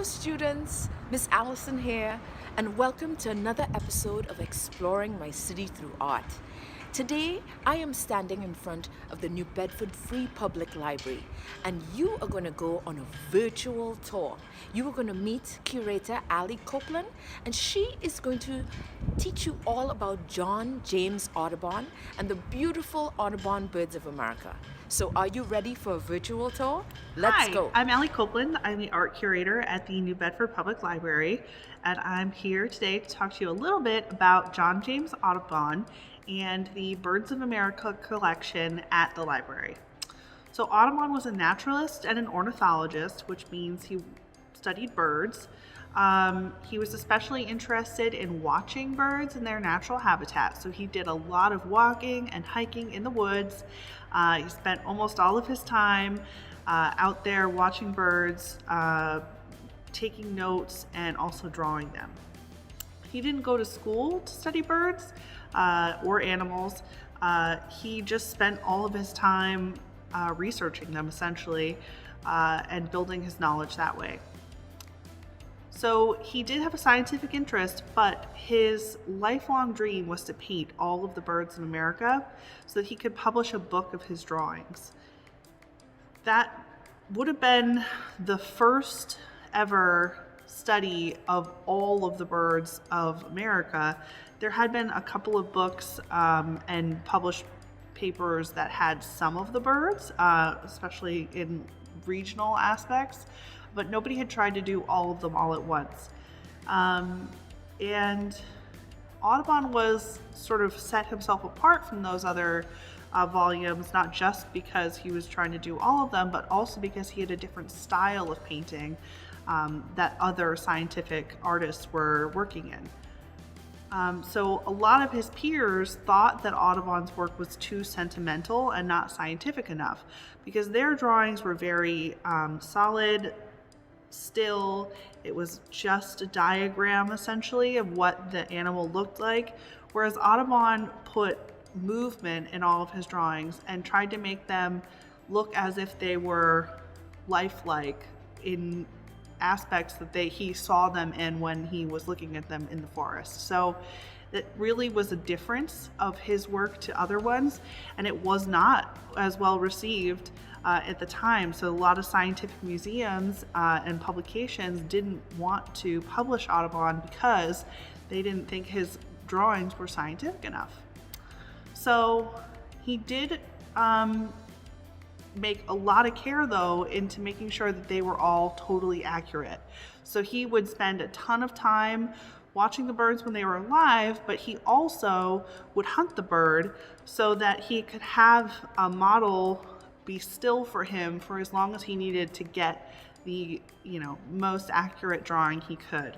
Hello students, Miss Alison here, and welcome to another episode of Exploring My City Through Art. Today, I am standing in front of the New Bedford Free Public Library, and you are going to go on a virtual tour. You are going to meet curator Ali Copeland, and she is going to teach you all about John James Audubon and the beautiful Audubon birds of America. So are you ready for a virtual tour? Let's Hi, go. I'm Ali Copeland. I'm the art curator at the New Bedford Public Library, and I'm here today to talk to you a little bit about John James Audubon and the Birds of America collection at the library. So Audubon was a naturalist and an ornithologist, which means he studied birds. He was especially interested in watching birds in their natural habitat. So he did a lot of walking and hiking in the woods. He spent almost all of his time out there watching birds, taking notes, and also drawing them. He didn't go to school to study birds or animals. He just spent all of his time researching them essentially and building his knowledge that way. So he did have a scientific interest, but his lifelong dream was to paint all of the birds in America so that he could publish a book of his drawings. That would have been the first ever study of all of the birds of America. There had been a couple of books and published papers that had some of the birds, especially in regional aspects, but nobody had tried to do all of them all at once. And Audubon was sort of set himself apart from those other volumes, not just because he was trying to do all of them, but also because he had a different style of painting that other scientific artists were working in. So a lot of his peers thought that Audubon's work was too sentimental and not scientific enough because their drawings were very solid, still. It was just a diagram essentially of what the animal looked like, whereas Audubon put movement in all of his drawings and tried to make them look as if they were lifelike in aspects that he saw them in when he was looking at them in the forest. So that really was a difference of his work to other ones, and it was not as well received at the time. So a lot of scientific museums and publications didn't want to publish Audubon because they didn't think his drawings were scientific enough. So he did make a lot of care though into making sure that they were all totally accurate. So he would spend a ton of time watching the birds when they were alive, but he also would hunt the bird so that he could have a model be still for him for as long as he needed to get the most accurate drawing he could.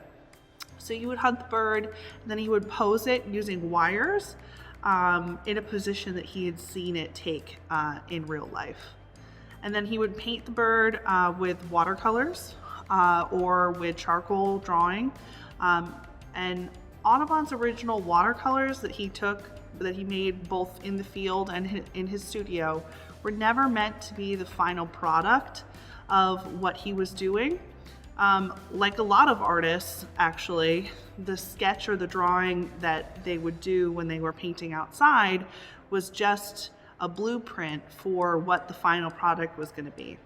So you would hunt the bird, and then he would pose it using wires in a position that he had seen it take in real life. And then he would paint the bird with watercolors or with charcoal drawing. And Audubon's original watercolors that he made both in the field and in his studio were never meant to be the final product of what he was doing. Like a lot of artists, actually, the sketch or the drawing that they would do when they were painting outside was just a blueprint for what the final product was going to be.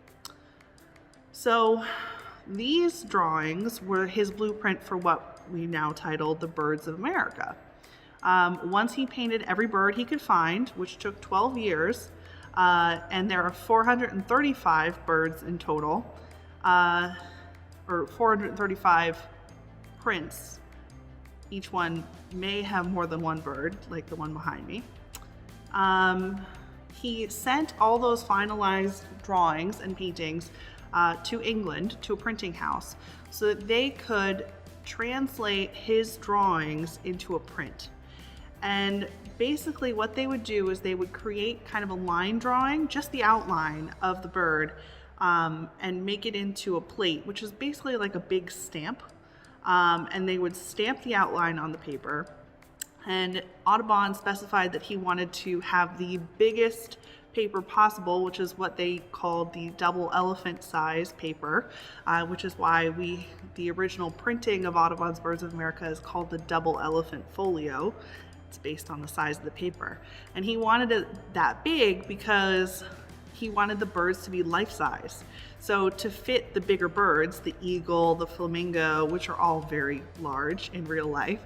So these drawings were his blueprint for what we now titled the Birds of America. Once he painted every bird he could find, which took 12 years, and there are 435 birds in total, or 435 prints. Each one may have more than one bird, like the one behind me. He sent all those finalized drawings and paintings to England, to a printing house, so that they could translate his drawings into a print. And basically what they would do is they would create kind of a line drawing, just the outline of the bird, and make it into a plate, which is basically like a big stamp. And they would stamp the outline on the paper. And Audubon specified that he wanted to have the biggest paper possible, which is what they called the double elephant size paper, which is why the original printing of Audubon's Birds of America is called the double elephant folio. It's based on the size of the paper. And he wanted it that big because he wanted the birds to be life-size. So to fit the bigger birds, the eagle, the flamingo, which are all very large in real life,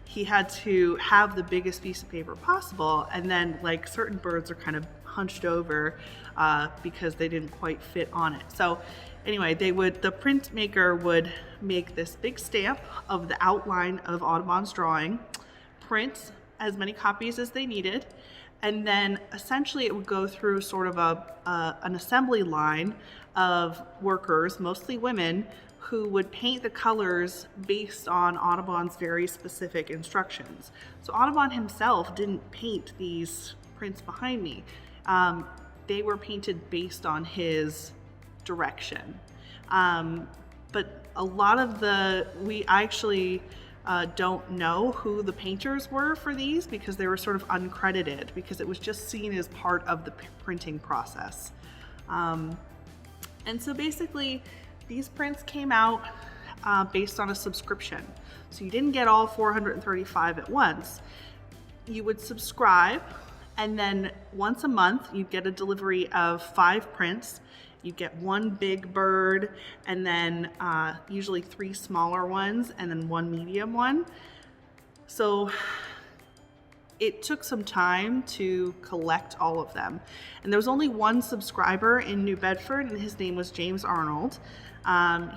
he had to have the biggest piece of paper possible, and then like certain birds are kind of hunched over because they didn't quite fit on it. So anyway, the printmaker would make this big stamp of the outline of Audubon's drawing, print as many copies as they needed, and then essentially it would go through sort of an assembly line of workers, mostly women, who would paint the colors based on Audubon's very specific instructions. So Audubon himself didn't paint these prints behind me. They were painted based on his direction. But a lot of I actually don't know who the painters were for these because they were sort of uncredited because it was just seen as part of the printing process. And so basically these prints came out based on a subscription. So you didn't get all 435 at once. You would subscribe, and then once a month you'd get a delivery of 5 prints. You get 1 big bird, and then usually 3 smaller ones, and then 1 medium one. So it took some time to collect all of them. And there was only 1 subscriber in New Bedford, and his name was James Arnold.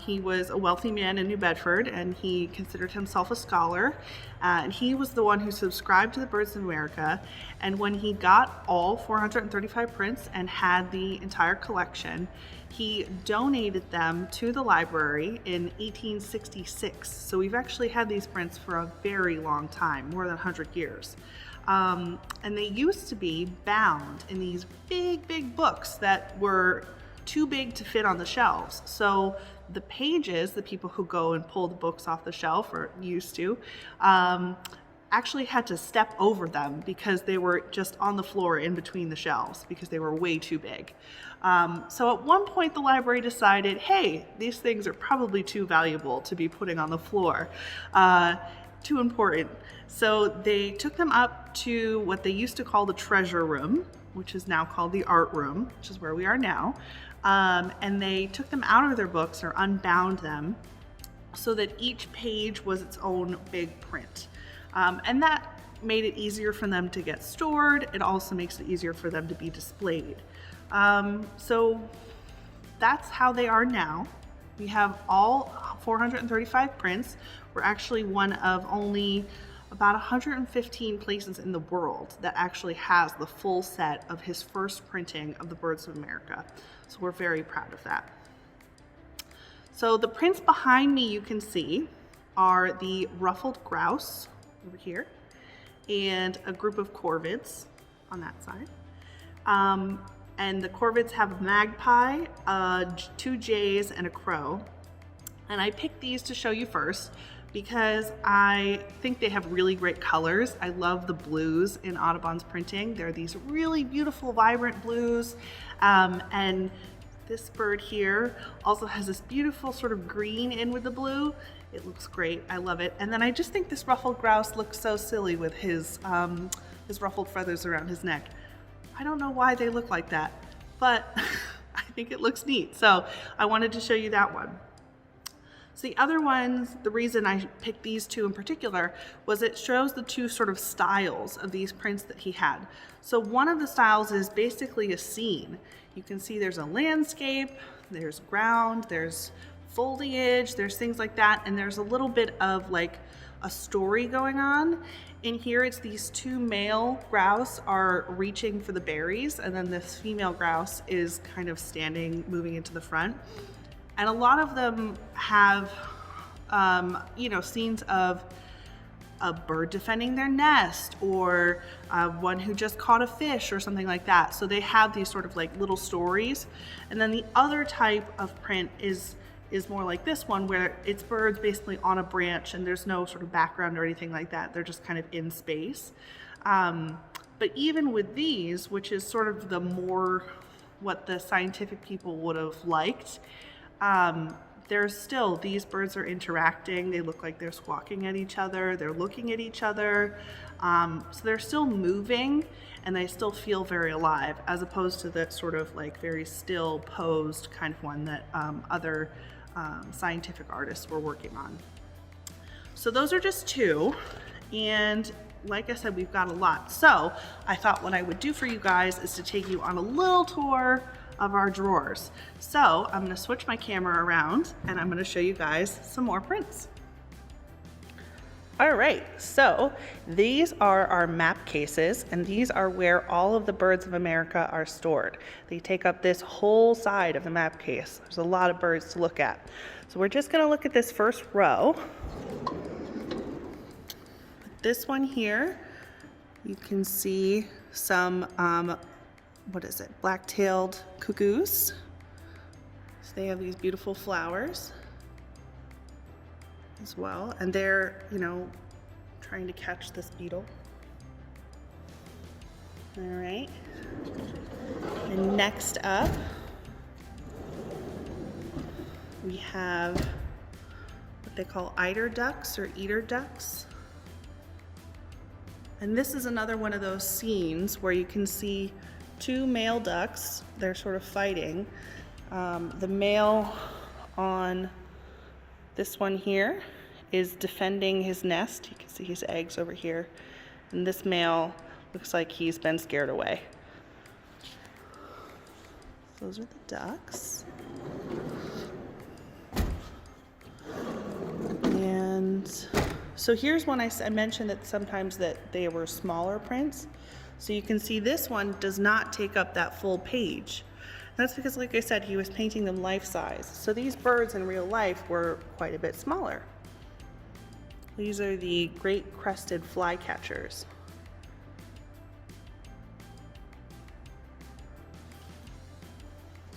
He was a wealthy man in New Bedford, and he considered himself a scholar. And he was the one who subscribed to the Birds of America. And when he got all 435 prints and had the entire collection, he donated them to the library in 1866. So we've actually had these prints for a very long time, more than 100 years. And they used to be bound in these big, big books that were too big to fit on the shelves. So the pages, the people who go and pull the books off the shelf, or used to, actually had to step over them because they were just on the floor in between the shelves because they were way too big. So at one point the library decided, hey, these things are probably too valuable to be putting on the floor, too important. So they took them up to what they used to call the treasure room, which is now called the art room, which is where we are now. And they took them out of their books or unbound them so that each page was its own big print. And that made it easier for them to get stored. It also makes it easier for them to be displayed. So that's how they are now. We have all 435 prints. We're actually one of only about 115 places in the world that actually has the full set of his first printing of the Birds of America. So we're very proud of that. So the prints behind me you can see are the ruffled grouse over here and a group of corvids on that side. And the corvids have a magpie, 2 jays, and a crow. And I picked these to show you first because I think they have really great colors. I love the blues in Audubon's printing. They're these really beautiful, vibrant blues. And this bird here also has this beautiful sort of green in with the blue. It looks great, I love it. And then I just think this ruffled grouse looks so silly with his ruffled feathers around his neck. I don't know why they look like that, but I think it looks neat. So I wanted to show you that one. So the other ones, the reason I picked these 2 in particular was it shows the 2 sort of styles of these prints that he had. So one of the styles is basically a scene. You can see there's a landscape, there's ground, there's foliage, there's things like that, and there's a little bit of like a story going on. In here it's these 2 male grouse are reaching for the berries, and then this female grouse is kind of standing, moving into the front. And a lot of them have, scenes of a bird defending their nest or one who just caught a fish or something like that. So they have these sort of like little stories. And then the other type of print is more like this one, where it's birds basically on a branch and there's no sort of background or anything like that. They're just kind of in space. But even with these, which is sort of the more what the scientific people would have liked, there's still, these birds are interacting. They look like they're squawking at each other. They're looking at each other. So they're still moving and they still feel very alive, as opposed to the sort of like very still posed kind of one that other scientific artists were working on. So those are just two. And like I said, we've got a lot. So I thought what I would do for you guys is to take you on a little tour of our drawers. So I'm gonna switch my camera around and I'm gonna show you guys some more prints. All right, so these are our map cases, and these are where all of the birds of America are stored. They take up this whole side of the map case. There's a lot of birds to look at. So we're just gonna look at this first row. This one here, you can see some, what is it, black-tailed cuckoos. So they have these beautiful flowers as well, and they're, you know, trying to catch this beetle. All right, and next up, we have what they call eider ducks or eater ducks. And this is another one of those scenes where you can see two male ducks. They're sort of fighting. The male on this one here is defending his nest. You can see his eggs over here. And this male looks like he's been scared away. Those are the ducks. And so here's one I mentioned that sometimes that they were smaller prints. So you can see this one does not take up that full page. That's because, like I said, he was painting them life-size. So these birds in real life were quite a bit smaller. These are the great crested flycatchers.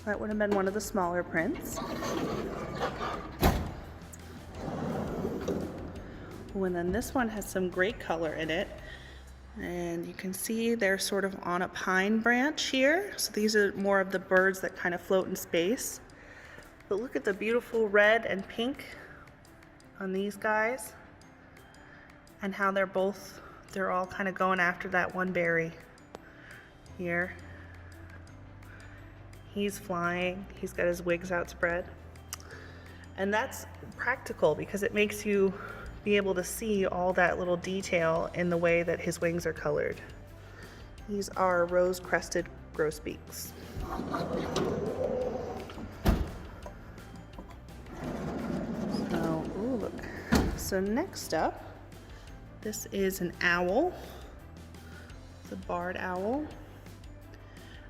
That would have been one of the smaller prints. Oh, and then this one has some great color in it. And you can see they're sort of on a pine branch here. So these are more of the birds that kind of float in space. But look at the beautiful red and pink on these guys. And how they're all kind of going after that one berry here. He's flying, he's got his wings outspread. And that's practical because it makes you be able to see all that little detail in the way that his wings are colored. These are rose-crested grosbeaks. So, ooh, look. So next up, this is an owl. It's a barred owl.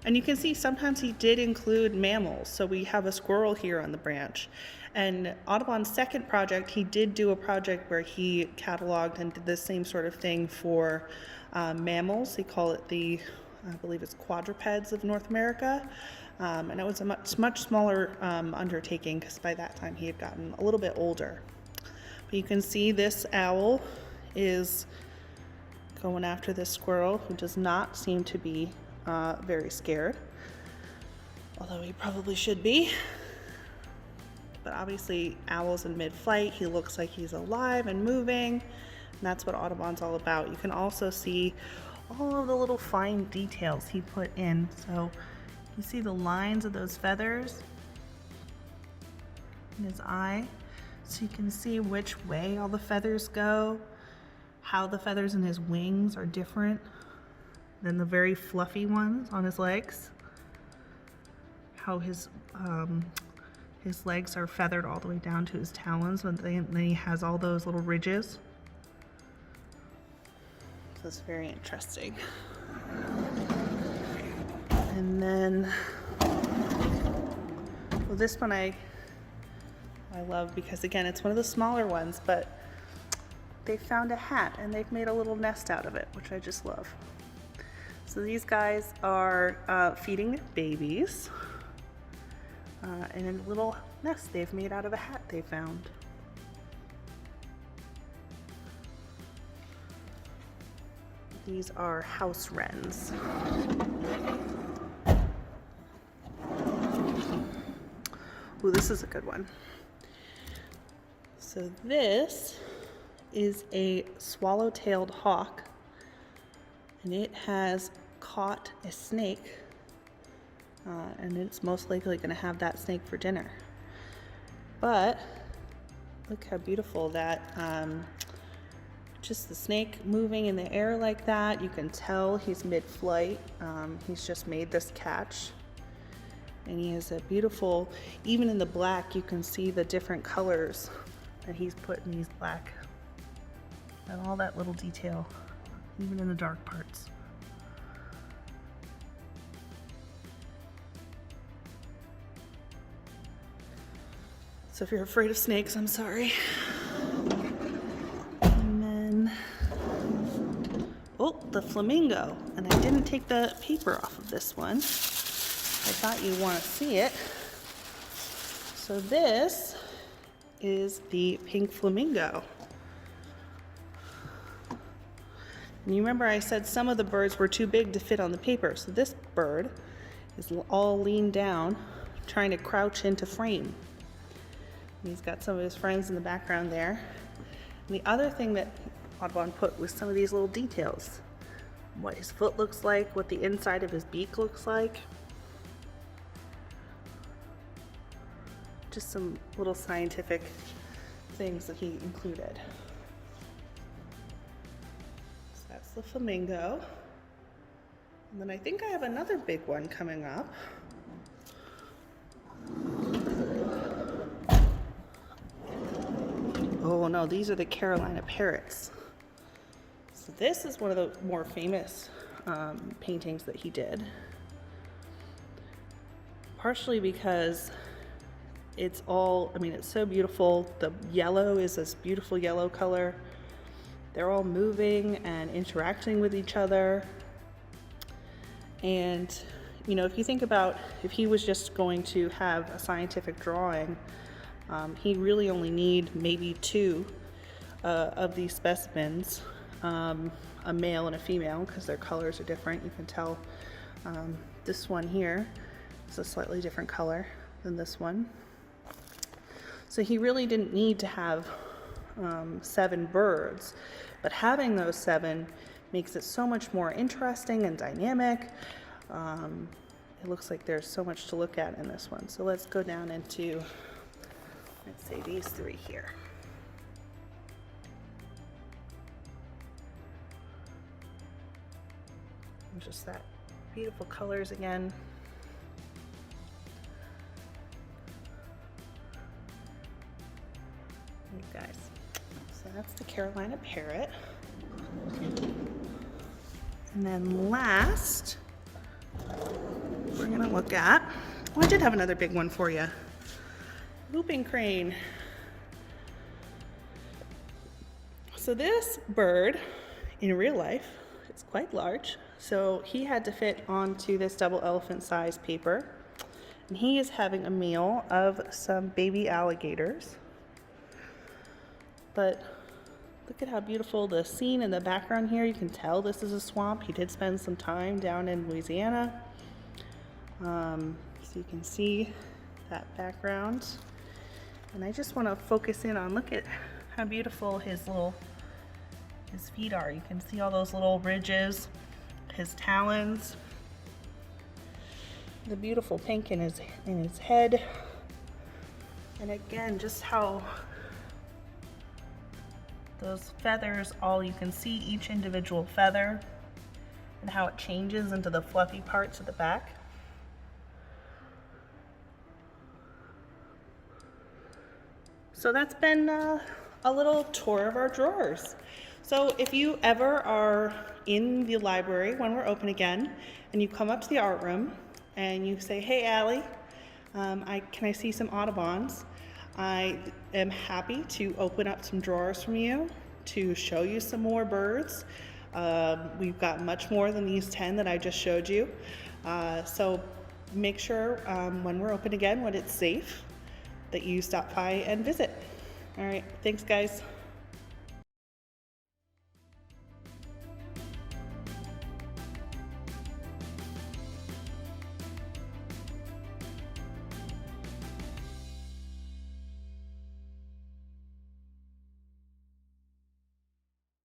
And you can see sometimes he did include mammals. So we have a squirrel here on the branch. And Audubon's second project, he did do a project where he cataloged and did the same sort of thing for mammals. He called it the, I believe it's Quadrupeds of North America. And it was a much smaller undertaking because by that time he had gotten a little bit older. But you can see this owl is going after this squirrel who does not seem to be very scared, although he probably should be. But obviously owls in mid-flight, he looks like he's alive and moving, and that's what Audubon's all about. You can also see all of the little fine details he put in. So you see the lines of those feathers in his eye, so you can see which way all the feathers go, how the feathers in his wings are different than the very fluffy ones on his legs, how his legs are feathered all the way down to his talons, and then he has all those little ridges. So it's very interesting. And then, well, this one I love because, again, it's one of the smaller ones, but they found a hat and they've made a little nest out of it, which I just love. So these guys are feeding their babies in a little nest they've made out of a hat they found. These are house wrens. Ooh, this is a good one. So this is a swallow-tailed hawk, and it has caught a snake, and it's most likely going to have that snake for dinner. But look how beautiful that, just the snake moving in the air like that. You can tell he's mid-flight. He's just made this catch. And he has a beautiful, even in the black, you can see the different colors that he's put in these black. And all that little detail, even in the dark parts. So if you're afraid of snakes, I'm sorry. And then, oh, the flamingo. And I didn't take the paper off of this one. I thought you'd want to see it. So this is the pink flamingo. And you remember I said some of the birds were too big to fit on the paper. So this bird is all leaned down, trying to crouch into frame. He's got some of his friends in the background there. And the other thing that Audubon put was some of these little details. What his foot looks like, what the inside of his beak looks like. Just some little scientific things that he included. So that's the flamingo. And then I think I have another big one coming up. Oh no, these are the Carolina Parrots. So this is one of the more famous paintings that he did. Partially because it's all, I mean, it's so beautiful. The yellow is this beautiful yellow color. They're all moving and interacting with each other. And, you know, if you think about if he was just going to have a scientific drawing, he'd really only need maybe two of these specimens, a male and a female, because their colors are different. You can tell this one here is a slightly different color than this one. So he really didn't need to have 7 birds, but having those 7 makes it so much more interesting and dynamic. It looks like there's so much to look at in this one. So let's go down into, let's say, these 3 here. And just that beautiful colors again. You guys, so that's the Carolina Parrot. And then last, we're gonna look at, oh, I did have another big one for you. Whooping crane. So this bird, in real life, it's quite large. So he had to fit onto this double elephant size paper. And he is having a meal of some baby alligators. But look at how beautiful the scene in the background here. You can tell this is a swamp. He did spend some time down in Louisiana. So you can see that background. And I just want to focus in on, look at how beautiful his feet are. You can see all those little ridges, his talons, the beautiful pink in his head. And again, just how those feathers, you can see each individual feather and how it changes into the fluffy parts at the back. So that's been a little tour of our drawers. So if you ever are in the library when we're open again and you come up to the art room and you say, "Hey Allie, can I see some Audubons?" I am happy to open up some drawers from you to show you some more birds. We've got much more than these 10 that I just showed you. So make sure when we're open again, when it's safe, that you stop by and visit. All right, thanks guys.